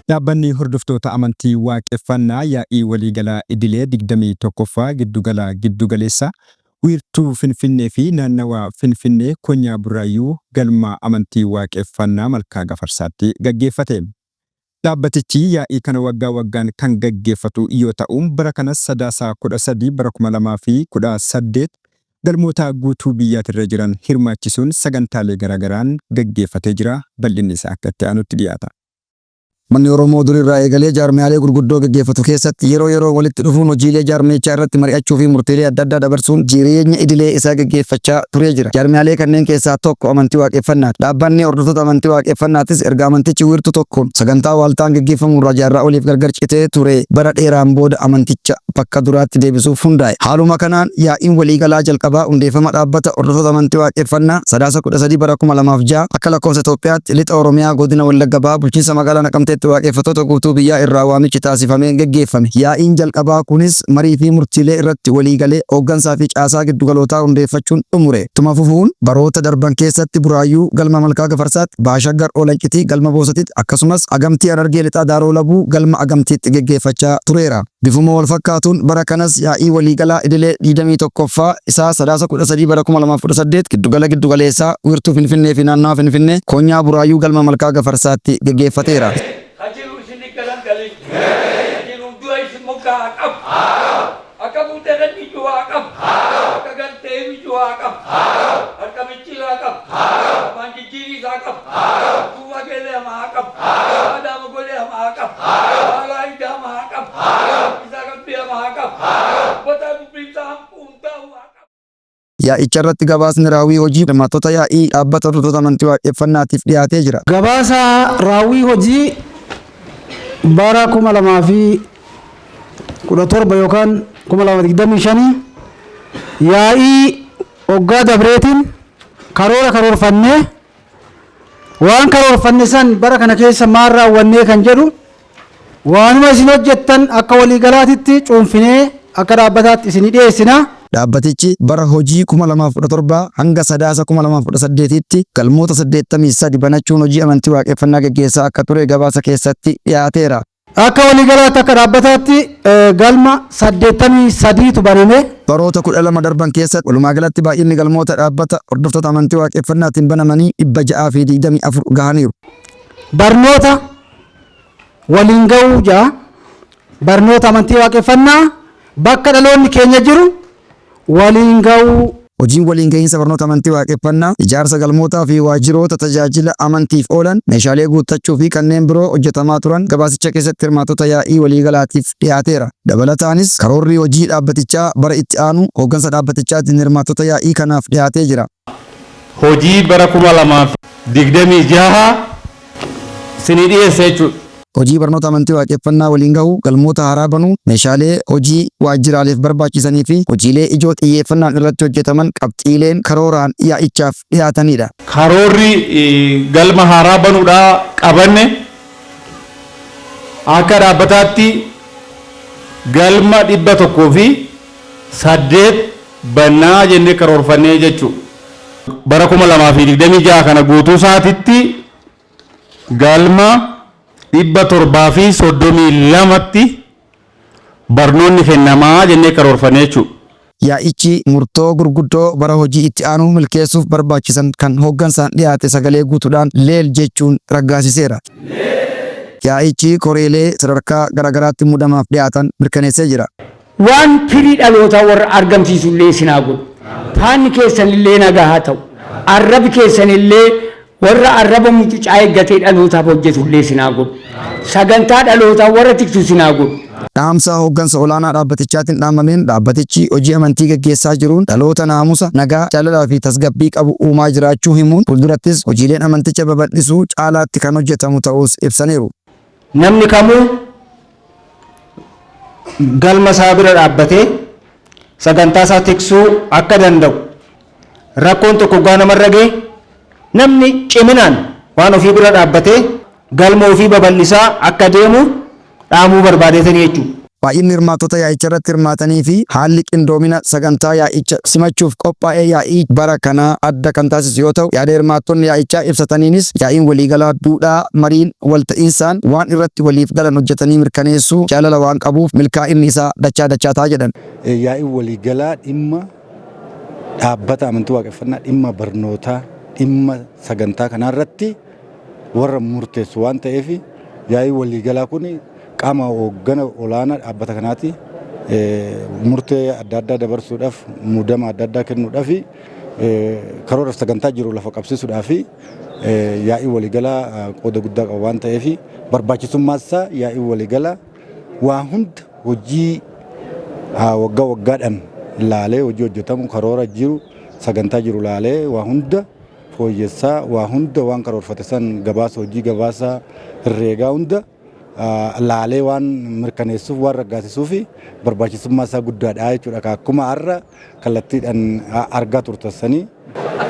Dhaabbanni hordoftoota amantii waaqeffannaa yaa'ii waliigalaa idilee 21ffaa giddugaleessa wiirtuu Finfinnee fi naannawaa Finfinnee Konyaa Burraayyuu galma amantii waaqeffannaa Malkaa Gafarsaatti gaggeeffate. Dhaabbatichi yaa'ii kana waggaa waggaan kan gaggeeffatu yoo ta'u bara kanas Sadaasaa 13 bara 2018 galmoota guutuu biyyaatirra jiran hirmaachisuun sagantaalee garagaraan gaggeeffatee jira. Bal'inni isaa akka itti aanutti dhiyaata. Manni Oromoo durirraa eegalee jaarmiyaalee gurguddoo gaggeeffatu keessatti yeroo walitti dhufuun hojiilee jaarmichaa irratti mari'achuu fi murteelee adda addaa dabarsuun jireenya idilee isaa gaggeeffachaa turee jira. Jaarmiyaalee kanneen keessaa tokko amantii waaqeffannaati. Dhaabbanni hordoftoota amantii waaqeffannaatis erga amantichi wiirtuu tokkoon sagantaa waaltaan gaggeeffamu irraa jaarraa oliif gargar citee ture bara dheeraan booda amanticha bakka duraatti deebisuuf hundaa'e. Haaluma kanaan yaa'iin waliigalaa jalqabaa hundeeffama dhaabbata hordoftoota amantii waaqeffannaa Sadaasa 13 bara 2006 akka lakkoofsa Itoophiyaatti lixa Oromiyaa godina Wallagga Bahaa bulchiinsa magaalaa Naqamteetti waaqeffattoota guutuu biyyaa irraa waamichi taasifamee gaggeeffame. Yaa'iin jalqabaa kunis marii fi murtiilee irratti waliigalee hooggansaa fi caasaa giddugalootaa hundeeffachuun xumure. Tuma fufuun baroota darban keessatti Buraayyuu galma Malkaa Gafarsaatti, Baashaggar Olancitii galma Boosatitti akkasumas Agamtii Harargee Lixaa Daaroo Labuu galma Agamtiitti gaggeeffachaa tureera. Bifuma wal fakkaatuun bara kanas yaa'ii waliigalaa idilee 21ffaa isaa Sadaasa 13 bara 2018 giddugaleessaa wiirtuu Finfinnee fi naannawaa Finfinnee Konyaa Buraayyuu galma Malkaa Gafarsaatti gaggeeffateera. Yaa'icha irratti gabaasni raawwii hojii hirmaattota yaa'ii dhaabbata hordoftoota amantii waaqeffannaatiif dhiyaatee jira. Gabaasa raawwii hojii bara 2017 yookaan 2025 yaa'ii waggaa dabreetiin karoorfannee waan karoorfanne san bara kana keessa maal raawwannee kan jedhu waanuma isin hojjettan akka waliigalaatitti cuunfinee akka dhaabbataatti isin dhiyeessina. Dhaabbatichi bara hojii 2017 hanga Sadaasa 2018tti galmoota 83 banachuun hojii amantii waaqeffannaa gaggeessaa akka ture gabaasa keessatti dhiyaateera. Akka waliigalaatti akka dhaabbataatti galma 83tu baname. Baroota 12 darban keessatti walumaa galatti baay'inni galmoota dhaabbata hordoftoota amantii waaqeffannaatiin banamanii 624 gahaniiru. Barnoota waliin ga'uu jaa barnoota amantii waaqeffannaa bakka dhaloonni keenya jiru waliin ga'uu. Hojiin waliin gahiinsa barnoota amantii waaqeffannaa ijaarsa galmootaa fi waajjiroota tajaajila amantiif oolan meeshaalee guuttachuu fi kanneen biroo hojjetamaa turan gabaasicha keessatti hirmaattota yaa'ii waliigalaatiif dhiyaateera. Dabalataanis karoorri hojii dhaabbatichaa bara itti aanu hooggansa dhaabbatichaatiin hirmaattota yaa'ii kanaaf dhiyaatee jira. Hojii bara 2026 sinii dhiyeesse jechuudha. Hojii barnoota amantii waaqeffannaa waliin gahuu galmoota haaraa banuu meeshaalee hojii waajjiraaleef barbaachisanii fi hojiilee ijoo xiyyeeffannaan irratti hojjetaman qabxiileen karooraan yaa'ichaaf dhiyaatanidha. Karoorri galma haaraa banuudhaa qabanne akka dhaabbataatti galma 108 bannaa jennee karoorfannee jechuudha. Bara 2026 kana guutuu isaatitti galma 732tti barnoonni kennamaa jennee karoorfannee jechuudha. Yaa'ichi murtoo gurguddoo bara hojii itti aanuu milkeessuuf barbaachisan kan hooggansaan dhiyaate sagalee guutuudhaan leel jechuun raggaasiseera. Yaa'ichi koreelee sadarkaa garagaraatti muudamaaf dhiyaatan mirkaneessee jira. Waan firii dhalootaa warra argamsiisu illee sinaa godhu. Faanni keessan illee nagaa haa ta'u. Arrabi keessan illee warra arraba mucucaa eeggatee dhalootaaf hojjetu illee sinaa godhu. Sagantaa dhalootaa warra tiksu sinaa godhu. Dhaamsa hooggansa olaanaa dhaabbatichaatiin dhaamameen dhaabbatichi hojii amantii gaggeessaa jiruun dhaloota naamusa, nagaa, jaalalaa fi tasgabbii qabu uumaa jiraachuu himuun fuuldurattis hojiileen amanticha babal'isuu caalaatti kan hojjetamu ta'us ibsaniiru. Namni kamuu galma isaa bira dhaabbatee sagantaa isaa tiksuu akka danda'u rakkoon tokko gaa namarra ga'e namni ciminaan waan ofii bira dhaabbatee galma ofii babal'isaa akka deemu dhaamuu barbaadeetanii jechuudha. Baay'inni hirmaattota yaa'ichaa irratti hirmaatanii fi haalli qindoomina sagantaa yaa'icha simachuuf qophaa'ee yaa'ii bara kanaa adda kan taasisu yoo ta'u, yaada hirmaattonni yaa'ichaa ibsataniinis yaa'iin waliigalaa duudhaa mariin walta'iinsaan waan irratti waliif galan hojjetanii mirkaneessuu jaalala waan qabuuf milkaa'inni isaa dachaa ta'a jedhan. Yaa'iin waliigalaa dhimma dhaabbata amantii waaqeffannaa, dhimma barnootaa, dhimma sagantaa kanarratti warra murteessu waan ta'eef yaa'iin waliigalaa kun qaama hooggana olaanaa dhaabbata kanaati. Murtee adda addaa dabarsuudhaaf, muudama adda addaa kennuudhaaf, karooraaf sagantaa jiru lafa qabsiisuudhaaf yaa'ii waliigalaa qooda guddaa qaba waan ta'eef barbaachisummaan isaa yaa'ii waliigalaa waa hunda hojii waggaa waggaadhaan laalee hojii hojjetamu karoora jiru sagantaa jiru laalee waa hunda fooyyessaa, waa hunda waan karoorfate san gabaasa hojii gabaasa herreegaa hunda laalee waan mirkaneessuuf waan raggaasisuuf barbaachisummaa isaa guddaadha jechuudha. Akkuma har'a kallattiidhaan argaa turtassanii.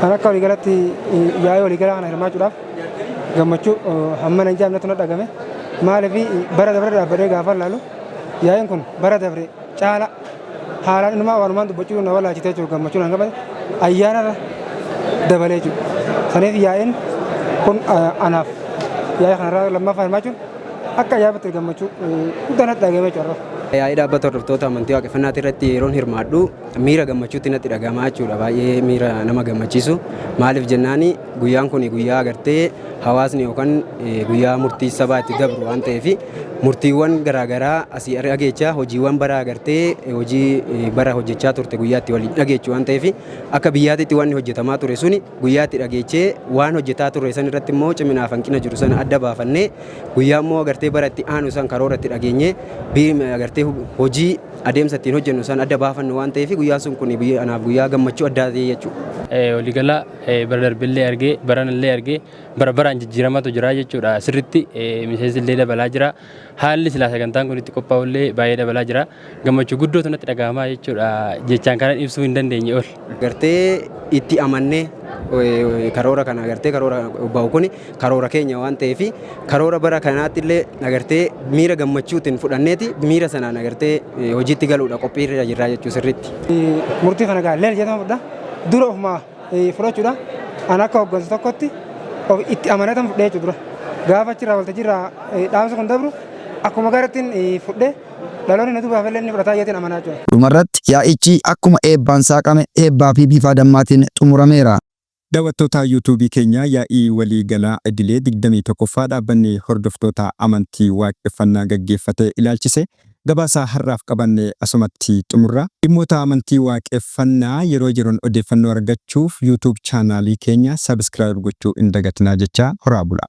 Kan akka waliigalatti yaa'ii waliigalaa kana hirmaachuudhaaf gammachuu hamma nan jaamnatu na dhagame. Maaliif bara dabre dhaabbatee gaafa laalu yaa'iin kun bara dabre caala haalaan inumaa walumaan dubbachuu na walaachitee jiru gammachuun hanga ayyaana dabalee jiru. Saniif yaa'iin kun anaaf yaa'ii kanarraa lammaffaa hirmaachuun akka yaabatti gammachuu guddaa dhagahame jechuudha. Yaa'ii dhaabbata hordoftoota amantii waaqeffannaa irratti yeroon hirmaadhu miira gammachuutti natti dhagahamaa jechuudha. Baay'ee miira nama gammachiisu. Maaliif jennaani guyyaan kun guyyaa agartee hawaasni yookaan guyyaa murtii sabaa itti dabru waan ta'eef murtiiwwan garaagaraa asii dhageechaa hojiiwwan bara agartee hojii bara hojjechaa turte guyyaatti waliin dhageechuu waan ta'eef akka biyyaatti waan hojjetamaa ture suni guyyaatti dhageechee waan hojjetaa ture san irratti immoo ciminaaf hanqina jiru sana adda baafannee guyyaa immoo agartee bara itti aanu san karoora itti dhageenyee agartee hojii adeemsa ittiin hojjennu san adda baafannu waan ta'eef guyyaan sun kun anaaf guyyaa gammachuu addaa ta'e jechuudha. Waliigala bara darbillee argee baranallee argee bara baraan jijjiiramatu jira jechuudha. Sirriitti miseensillee dabalaa jira. Haalli silaa sagantaan kun itti qophaa'ullee baay'ee dabalaa jira. Gammachuu guddootu natti dhagahamaa jechuudha. Jechaan kanan ibsuu hin dandeenye ol. Agartee itti amannee karoora kana agartee karoora bahu kun karoora keenya waan ta'eef karoora bara kanaatti illee agartee miira gammachuutiin fudhanneeti miira sanaan agartee hojiitti galuudha qophii irra jirra jechuu sirriitti. Murtii kana gaalee jedhamu fudha dura ofumaa fudhachuudha. Ana akka hoggansa tokkotti itti amanatan fudhee jechuudha. Gaafa achirraa waltajjiirraa dhaamsa kun dabru akkuma garattiin fudhee dhaloonni natu baafallee inni fudhataa yeetiin amanaa jira. Dhumarratti yaa'ichi akkuma eebbaan saaqame eebbaa fi bifa dammaatiin xumurameera. Daawwattoota yuutuubii keenya yaa'ii waliigalaa idilee 21ffaa dhaabbanni hordoftoota amantii waaqeffannaa gaggeeffate ilaalchise gabaasa har'aaf qabanne asumatti xumurra. Dhimmoota amantii waaqeffannaa yeroo jiran odeeffannoo argachuuf yuutuub chaanaalii keenya sabiskiraayib gochuu hin dagatinaa jecha horaa bula.